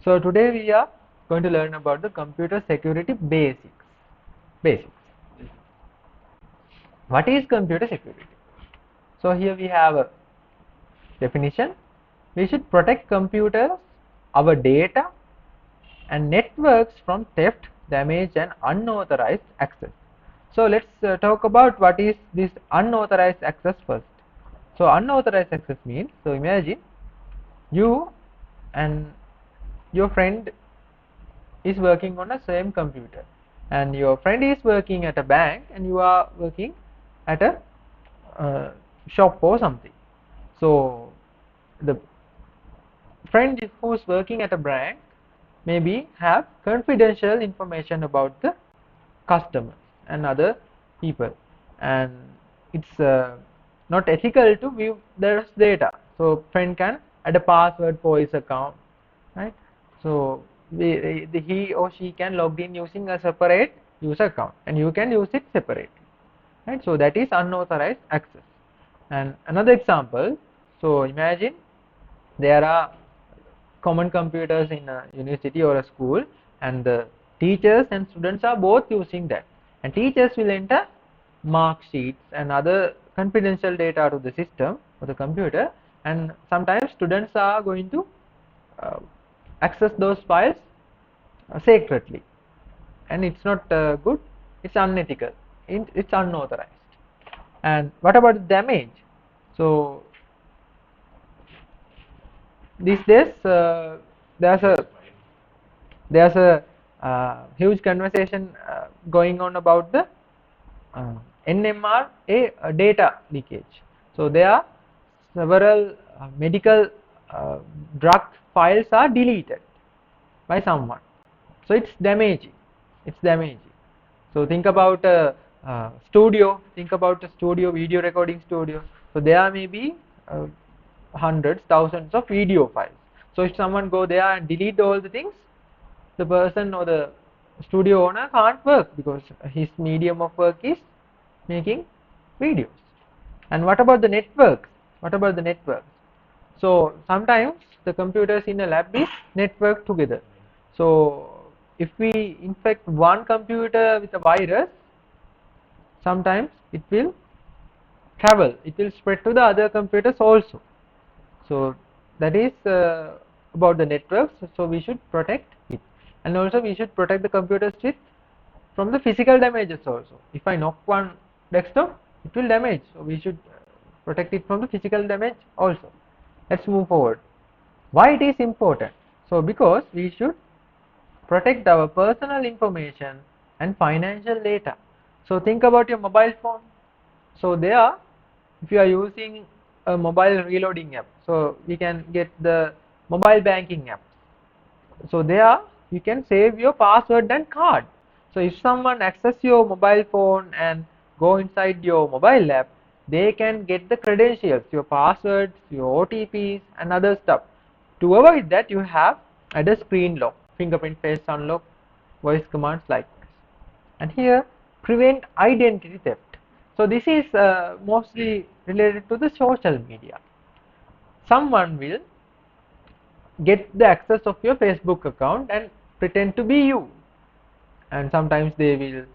So today we are going to learn about the computer security basics. What is computer security? So here we have a definition. We should protect computers, our data and networks from theft, damage and unauthorized access. So let's talk about what is this unauthorized access first. So unauthorized access means, so imagine you and your friend is working on the same computer, and your friend is working at a bank and you are working at a shop or something. So the friend who's working at a bank maybe have confidential information about the customers and other people, and it's not ethical to view their data. So friend can add a password for his account, right? So he or she can log in using a separate user account and you can use it separately, right? So that is unauthorized access. And another example, so imagine there are common computers in a university or a school, and the teachers and students are both using that, and teachers will enter mark sheets and other confidential data to the system or the computer, and sometimes students are going to uh, access those files secretly, and it's not good, it's unethical, it's unauthorized. And what about the damage? So these days there's a there's a huge conversation going on about the uh, NMRA data leakage. So there are several medical drug files are deleted by someone. So it's damaging. It's damaging. So think about a studio. Think about a studio, video recording studio. So there may be hundreds, thousands of video files. So if someone go there and delete all the things, the person or the studio owner can't work because his medium of work is making videos. And what about the networks? What about the networks? So sometimes the computers in a lab is networked together. So if we infect one computer with a virus, sometimes it will travel, it will spread to the other computers also. So that is about the networks. So we should protect it, and also we should protect the computers with from the physical damages also. If I knock one desktop, it will damage, so we should protect it from the physical damage also. Let's move forward. Why it is important? So because we should protect our personal information and financial data. So think about your mobile phone. So there, if you are using a mobile reloading app, so we can get the mobile banking app. So there you can save your password and card. So if someone access your mobile phone and go inside your mobile app, they can get the credentials, your passwords, your OTPs and other stuff. To avoid that, you have add a screen lock, fingerprint face unlock, voice commands like this. And here, prevent identity theft. So this is mostly related to the social media. Someone will get the access of your Facebook account and pretend to be you, and sometimes they will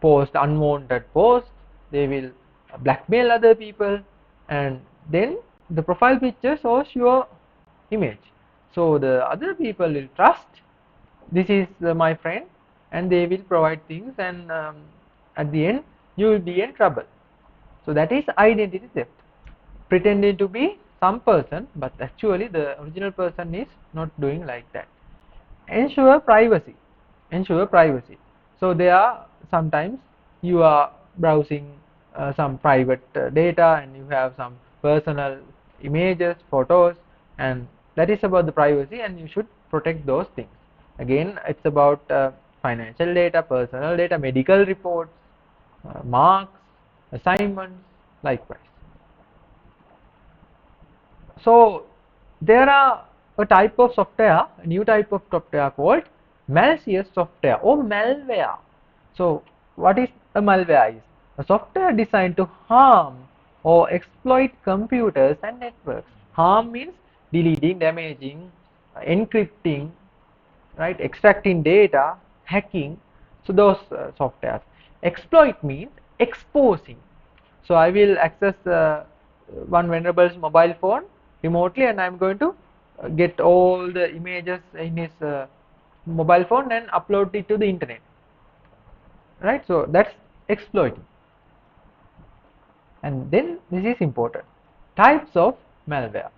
post unwanted posts, they will blackmail other people, and then the profile picture shows your image. So the other people will trust this is my friend, and they will provide things, and at the end you will be in trouble. So that is identity theft, pretending to be some person, but actually the original person is not doing like that. Ensure privacy. Ensure privacy. So there are sometimes you are browsing some private data, and you have some personal images, photos, and that is about the privacy, and you should protect those things. Again, it's about financial data, personal data, medical reports, marks, assignments, likewise. So there are a type of software, a new type of software called malicious software or malware. So what is a malware? Is a software designed to harm or exploit computers and networks. Harm means deleting, damaging, encrypting, right? Extracting data, hacking, so those softwares. Exploit means exposing. So I will access one vulnerable's mobile phone remotely, and I'm going to get all the images in his mobile phone and upload it to the internet, right? So that's exploiting. And then this is important, types of malware.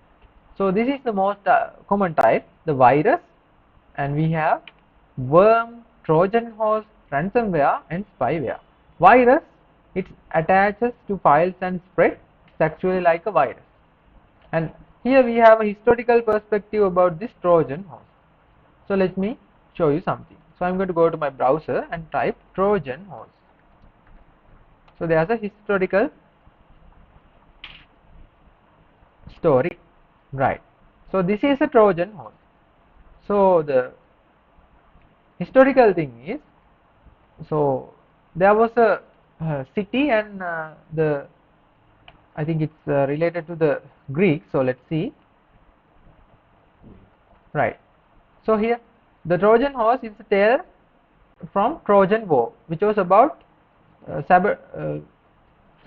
So this is the most common type, the virus, and we have worm, Trojan horse, ransomware, and spyware. Virus, it attaches to files and spread. It's actually like a virus. And here we have a historical perspective about this Trojan horse. So let me show you something. So I'm going to go to my browser and type Trojan horse. So there's a historical story, right? So this is a Trojan horse. So the historical thing is, so there was a city, and I think it's related to the Greek. So let's see, right? So here the Trojan horse is a tale from Trojan War, which was about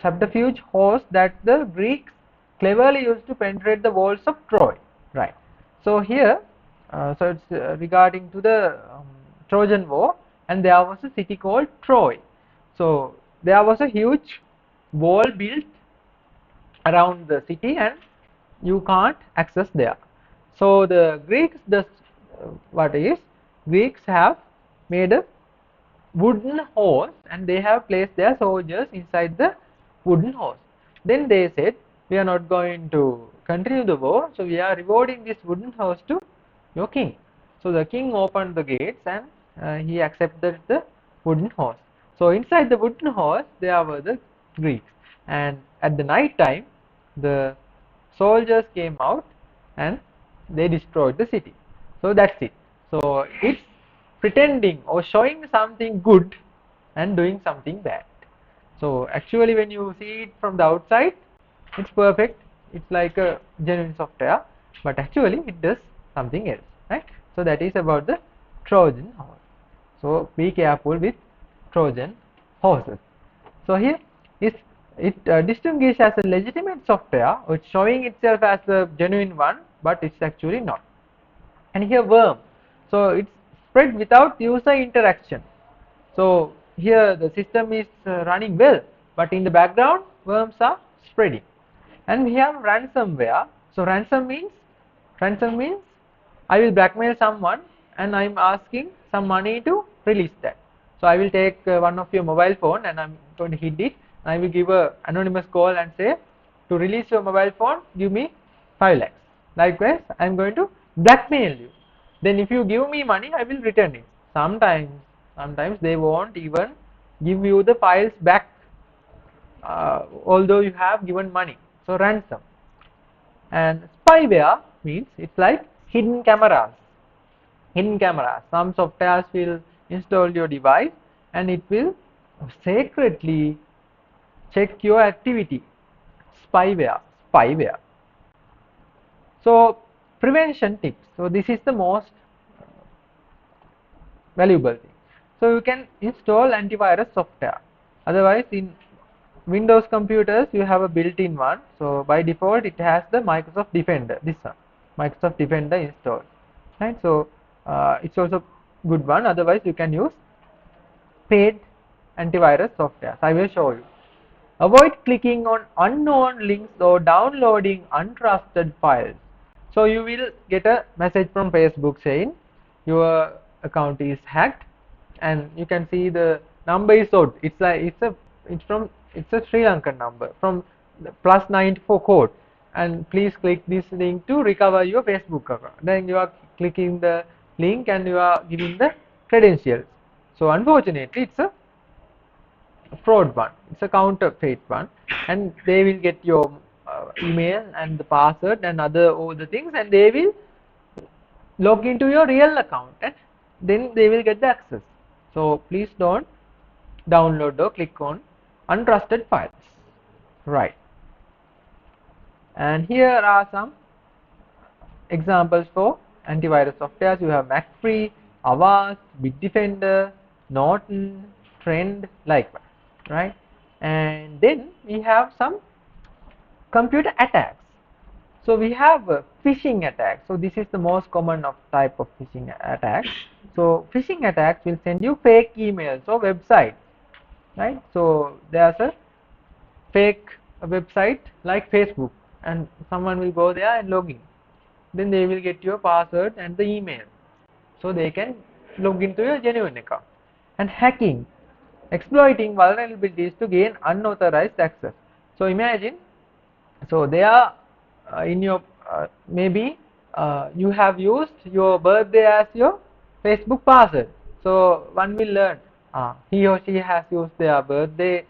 subterfuge horse that the Greeks cleverly used to penetrate the walls of Troy, right? So here, so it's regarding to the Trojan War, and there was a city called Troy. So there was a huge wall built around the city, and you can't access there. So the Greeks, what is, Greeks have made a wooden horse, and they have placed their soldiers inside the wooden horse. Then they said, we are not going to continue the war, so we are rewarding this wooden horse to your king. So the king opened the gates, and he accepted the wooden horse. So inside the wooden horse there were the Greeks, and at the night time the soldiers came out and they destroyed the city. So that's it. So it's pretending or showing something good and doing something bad. So actually when you see it from the outside, it's perfect, it's like a genuine software, but actually it does something else, right? So that is about the Trojan horse. So be careful with Trojan horses. So here is it distinguished as a legitimate software, which showing itself as a genuine one, but it's actually not. And here worm, so it's spread without user interaction. So here the system is running well, but in the background worms are spreading. And we have ransomware. So ransom means I will blackmail someone, and I'm asking some money to release that. So I will take one of your mobile phone, and I'm going to hit it. I will give a anonymous call and say, to release your mobile phone, give me 5 lakhs. Likewise, I'm going to blackmail you. Then if you give me money, I will return it. Sometimes they won't even give you the files back, although you have given money. So ransom. And spyware means it's like hidden cameras. Some softwares will install your device, and it will secretly check your activity. Spyware. So prevention tips. So this is the most valuable thing. So you can install antivirus software. Otherwise, in Windows computers you have a built-in one. So by default it has the Microsoft Defender. This one, Microsoft Defender installed. Right. So it's also good one. Otherwise you can use paid antivirus software. I will show you. Avoid clicking on unknown links or downloading untrusted files. So you will get a message from Facebook saying your account is hacked, and you can see the number is odd. It's a Sri Lankan number from +94 code, and please click this link to recover your Facebook account. Then you are clicking the link and you are giving the credentials. So unfortunately it's a fraud one, it's a counterfeit one, and they will get your email and the password and all the things, and they will log into your real account, and then they will get the access. So please don't download or click on untrusted files, right? And here are some examples for antivirus softwares. You have MacFree, Avast, Bitdefender, Norton, Trend, likewise, right? And then we have some computer attacks. So we have phishing attacks. So this is the most common of type of phishing attacks. So phishing attacks will send you fake emails or websites, right? So there's a fake website like Facebook, and someone will go there and log in. Then they will get your password and the email, so they can log into your genuine account. And hacking, exploiting vulnerabilities to gain unauthorized access. So imagine, so they are in your maybe you have used your birthday as your Facebook password. So one will learn he or she has used their birthday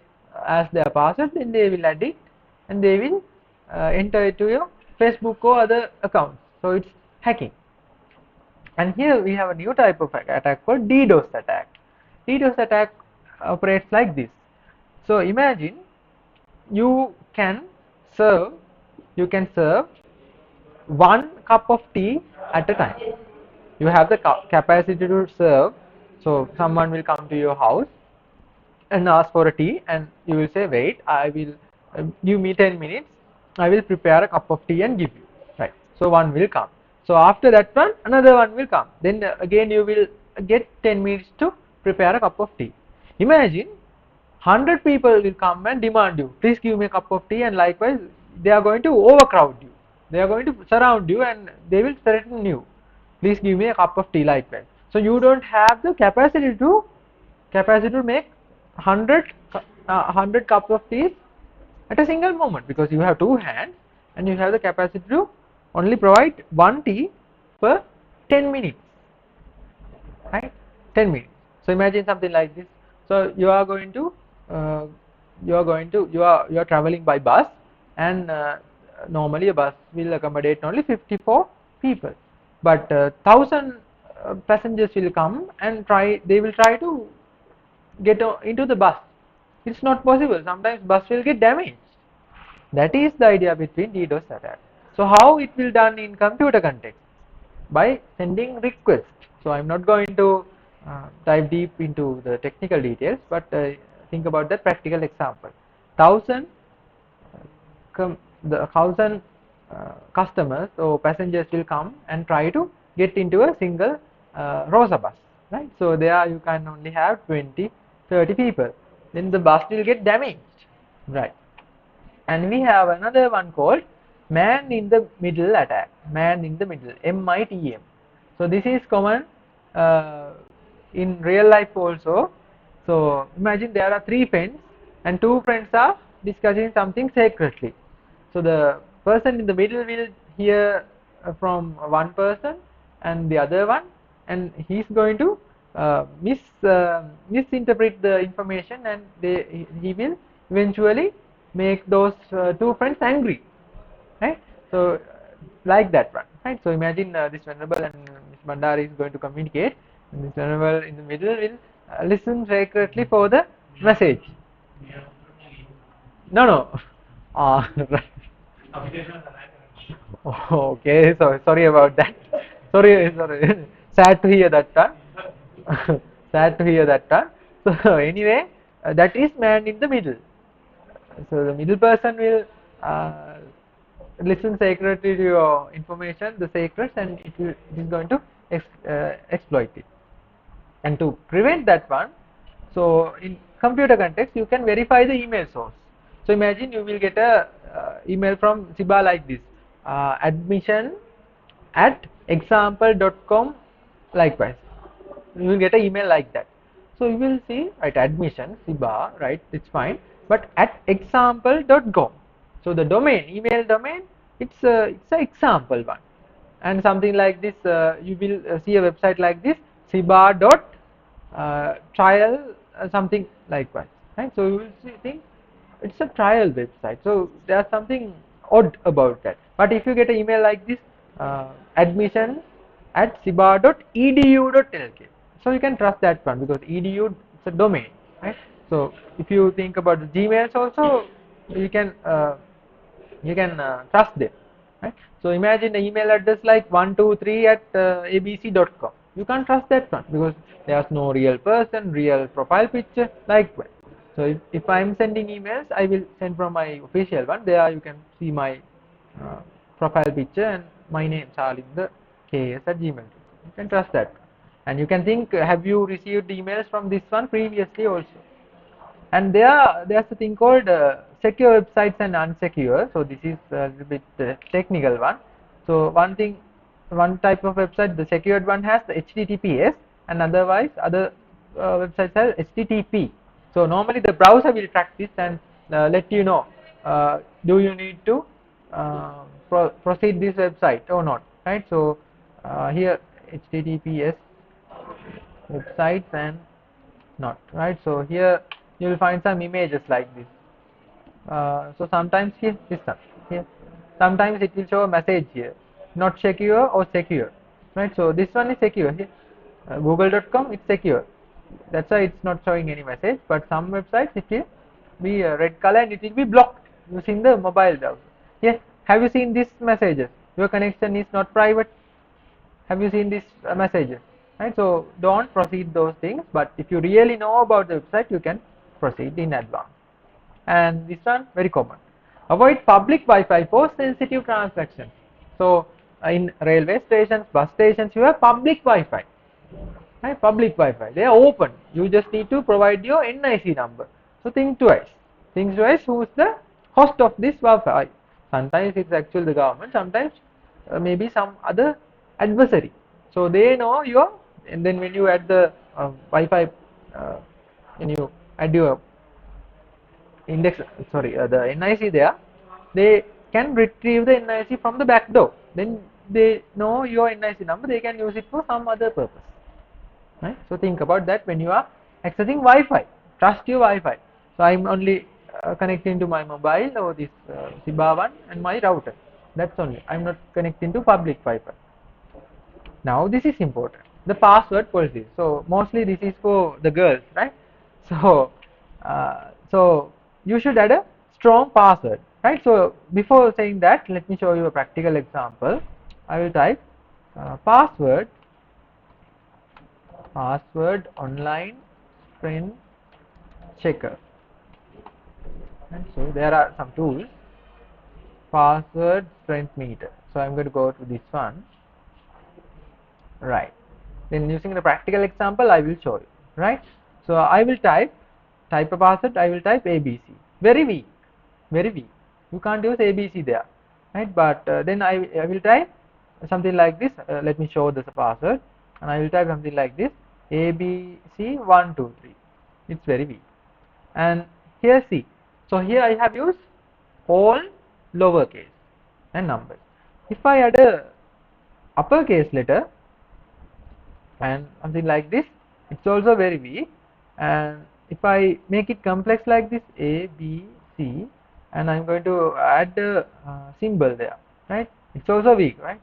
as their password, then they will add it and they will enter it to your Facebook or other accounts. So it's hacking. And here we have a new type of attack called DDoS attack. DDoS attack operates like this. So imagine you can serve one cup of tea at a time. You have the capacity to serve. So someone will come to your house and ask for a tea, and you will say, wait, I will give me 10 minutes, I will prepare a cup of tea and give you, right? So one will come. So after that one, another one will come. Then again you will get 10 minutes to prepare a cup of tea. Imagine 100 people will come and demand you, please give me a cup of tea, and likewise they are going to overcrowd you. They are going to surround you and they will threaten you, please give me a cup of tea, likewise. So you don't have the capacity to make 100 cups of tea at a single moment, because you have two hands and you have the capacity to only provide one tea per 10 minutes, right? 10 minutes. So imagine something like this. So you are traveling by bus, and normally a bus will accommodate only 54 people, but 1,000 passengers will come and they will try to get into the bus. It's not possible. Sometimes bus will get damaged. That is the idea between DDoS attack. So how it will done in computer context? By sending requests. So I'm not going to dive deep into the technical details, but think about that practical example. 1,000 customers or passengers will come and try to get into a single Rosa bus, right? So there you can only have 20-30 people. Then the bus will get damaged, right? And we have another one called man in the middle attack. Man in the middle, MITM. So this is common in real life also. So imagine there are 3 friends and 2 friends are discussing something secretly. So the person in the middle will hear from one person and the other one, and he's going to misinterpret the information, and he will eventually make those 2 friends angry, right? So like that one, right? So imagine this Venerable and Ms. Bandari is going to communicate, and this Venerable in the middle will listen secretly for the message. No. Right. Oh, okay, so sorry about that. Sorry. Sad to hear that one. Sad to hear that one. So anyway, that is man in the middle. So the middle person will listen secretly to your information, the secrets, and it is going to exploit it. And to prevent that one, so in computer context, you can verify the email source. So imagine you will get a email from SIBA like this, admission@example.com, likewise. You will get an email like that. So you will see, right, admission, SIBA, right, it's fine, but at example.com. So the domain, email domain, it's a example one. And something like this, you will see a website like this, SIBA.trial, something likewise, right? So you will think it's a trial website. So there's something odd about that. But if you get an email like this, admission@siba.edu.lk, so you can trust that one, because edu is a domain, right? So if you think about the Gmails also, you can trust them, right? So imagine an email address like 123@abc.com. you can't trust that one because there's no real person, real profile picture. Likewise, so if I'm sending emails, I will send from my official one. There you can see my uh, profile picture and my name Charlinder KS@gmail.com. You can trust that, and you can think, have you received emails from this one previously also? And there's a thing called secure websites and unsecure. So this is a little bit technical one. So one type of website, the secured one has the HTTPS, and otherwise other websites have HTTP. So normally the browser will track this and let you know, do you need to proceed this website or not, right? So here HTTPS websites and not, right? So here you will find some images like this. So sometimes here this one here, sometimes it will show a message here, not secure or secure, right? So this one is secure here, google.com, it's secure, that's why it's not showing any message. But some websites it will be a red color and it will be blocked using the mobile browser. Yes, have you seen these messages? Your connection is not private. Have you seen these messages, right? So don't proceed those things, but if you really know about the website, you can proceed in advance. And this one very common, avoid public Wi-Fi for sensitive transactions. So in railway stations, bus stations, you have public Wi-Fi, right? Public Wi-Fi, they are open, you just need to provide your NIC number. So think twice who's the host of this Wi-Fi. Sometimes it's actually the government, sometimes maybe some other adversary. So they know your, and then when you add the Wi-Fi, when you add your index, the NIC there, they can retrieve the NIC from the back door. Then they know your NIC number, they can use it for some other purpose, right? So think about that when you are accessing Wi-Fi. Trust your Wi-Fi. So I'm only connecting to my mobile or this Siba one and my router. That's only. I'm not connecting to public Wi-Fi. Now this is important, the password policy. So mostly this is for the girls, right? So so you should add a strong password, right? So before saying that, let me show you a practical example. I will type password online spell checker, and so there are some tools, password strength meter. So I'm going to go to this one, right? Then using the practical example I will show you, right? So I will type a password, I will type ABC, very weak, you can't use ABC there, right? But then I will type something like this. Let me show this password, and I will type something like this, ABC123. It's very weak. And here C, so here I have used all lowercase and numbers. If I add a uppercase letter and something like this, it's also very weak. And if I make it complex like this, A, B, C, and I'm going to add the symbol there, right? It's also weak, right?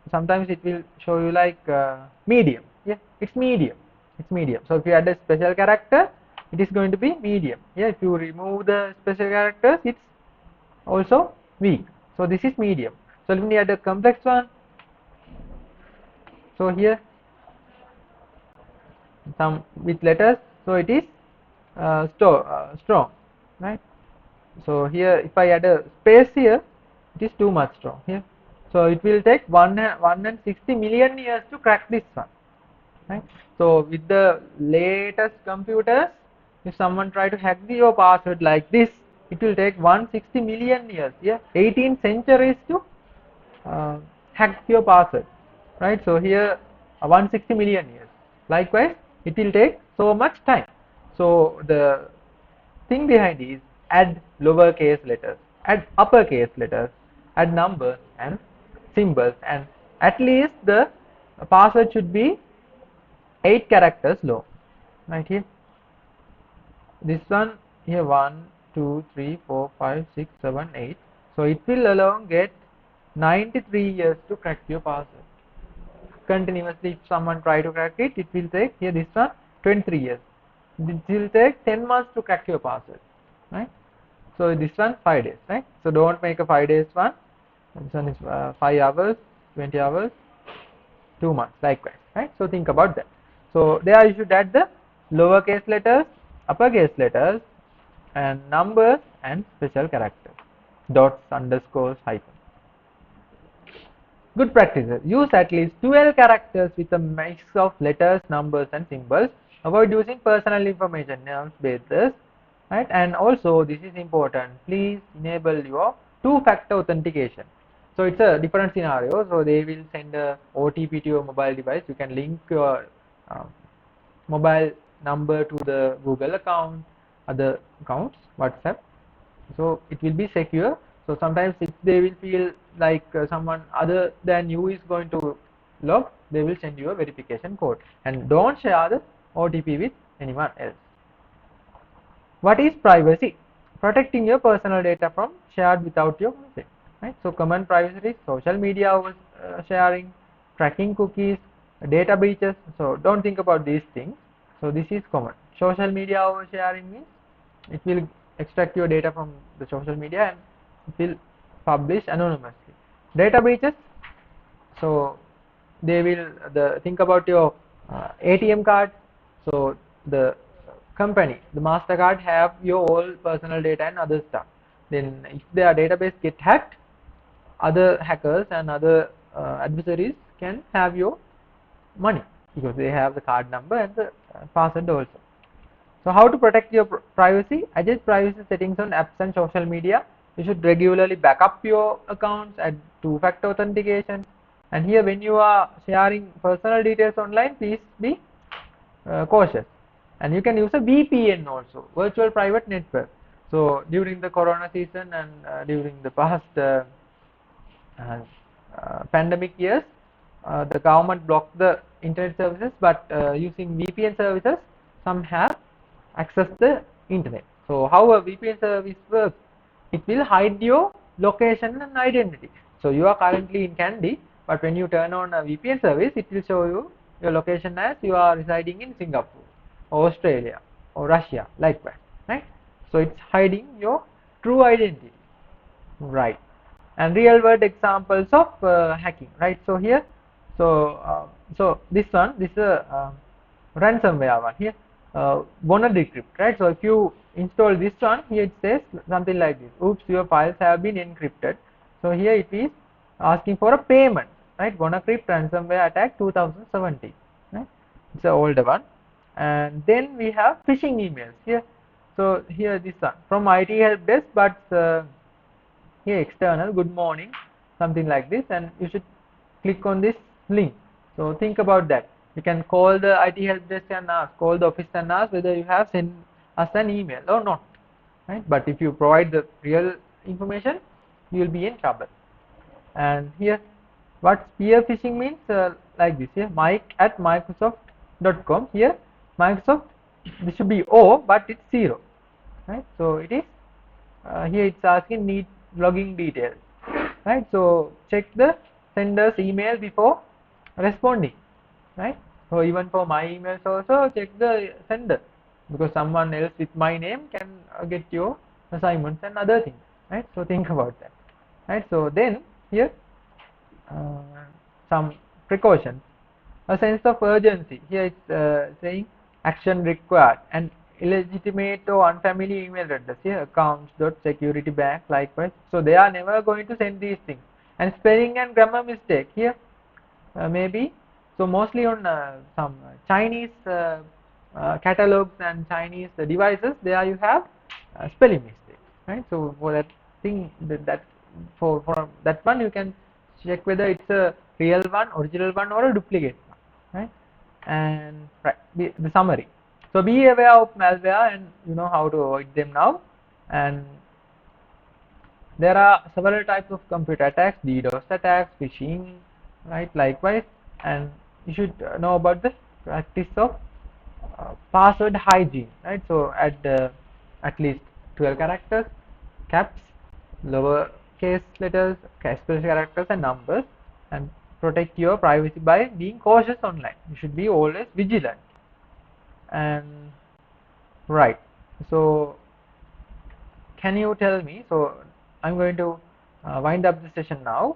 Sometimes it will show you like medium. Yeah, it's medium. So if you add a special character, it is going to be medium. Yeah, if you remove the special characters, it's also weak. So this is medium. So let me add a complex one. So here some with letters, so it is strong, right? So here if I add a space here, it is too much strong here. So it will take 160 million years to crack this one, right? So with the latest computers, if someone try to hack your password like this, it will take 160 million years, yeah, 18 centuries to hack your password, right? So here 160 million years. Likewise, it will take so much time. So the thing behind is add lowercase letters, add uppercase letters, add numbers and symbols, and at least the password should be 8 characters long, right? Here this one here, 1 2 3 4 5 6 7 8. So it will alone get 93 years to crack your password continuously. If someone try to crack it, it will take, here this one, 23 years. It will take 10 months to crack your password, right? So this one 5 days, right? So don't make a 5 days one. This one is 5 hours, 20 hours, 2 months, likewise, right? So think about that. So there you should add the lowercase letters, uppercase letters, and numbers and special characters, dots, underscores, hyphen. Good practices. Use at least 12 characters with a mix of letters, numbers, and symbols. Avoid using personal information, names, bases, right? And also, this is important. Please enable your two-factor authentication. So it's a different scenario. So they will send a OTP to your mobile device. You can link your mobile number to the Google account, other accounts, WhatsApp. So it will be secure. So sometimes if they will feel like someone other than you is going to log, they will send you a verification code, and don't share the OTP with anyone else. What is privacy? Protecting your personal data from shared without your consent, right? So common privacy is social media over sharing, tracking cookies, data breaches. So don't think about these things. So this is common. Social media oversharing means it will extract your data from the social media and it will publish anonymously. Data breaches, so they will think about your ATM card. So the company, the MasterCard, have your all personal data and other stuff. Then if their database get hacked, other hackers and other adversaries can have your money because they have the card number and the password also. So how to protect your privacy? Adjust privacy settings on apps and social media. You should regularly back up your accounts, add two-factor authentication. And here, when you are sharing personal details online, please be cautious. And you can use a VPN also, virtual private network. So during the corona season and during the past pandemic years, the government blocked the internet services, but using VPN services, some have access the internet. So how a VPN service works? It will hide your location and identity. So you are currently in Kandy, but when you turn on a VPN service, it will show you your location as you are residing in Singapore, or Australia, or Russia, likewise, right? So it's hiding your true identity, right? And real world examples of hacking, right? So here, so this is a ransomware one here, wanna decrypt, right? So if you install this one, here it says something like this: oops, your files have been encrypted. So here it is asking for a payment, right? WannaCrypt ransomware attack 2017, right? It's an older one. And then we have phishing emails here. So here this one from IT help desk, but here external, good morning, something like this, and you should click on this link. So think about that. You can call the IT help desk and ask, call the office and ask whether you have sent us an email or not, right? But if you provide the real information, you will be in trouble. And here, what spear phishing means, like this here, mike@microsoft.com. Here Microsoft, this should be O, but it's 0, right? So it is here it's asking need login details, right? So check the sender's email before responding, right? So even for my emails also, check the sender, because someone else with my name can get your assignments and other things, right? So think about that, right? So then here some precautions. A sense of urgency. Here it's saying action required, and illegitimate or unfamiliar email address here, accounts.securitybank, likewise. So they are never going to send these things. And spelling and grammar mistake here, maybe. So mostly on some Chinese catalogs and Chinese devices, there you have spelling mistake, right? So for that thing, for that one, you can check whether it's a real one, original one, or a duplicate one, right? And right, the summary. So be aware of malware, and you know how to avoid them now. And there are several types of computer attacks: DDoS attacks, phishing, right? Likewise, and you should know about the practice of password hygiene, right? So add at least 12 characters, caps, lower case letters, special characters, and numbers, and protect your privacy by being cautious online. You should be always vigilant. And right, so can you tell me, so I'm going to wind up the session now.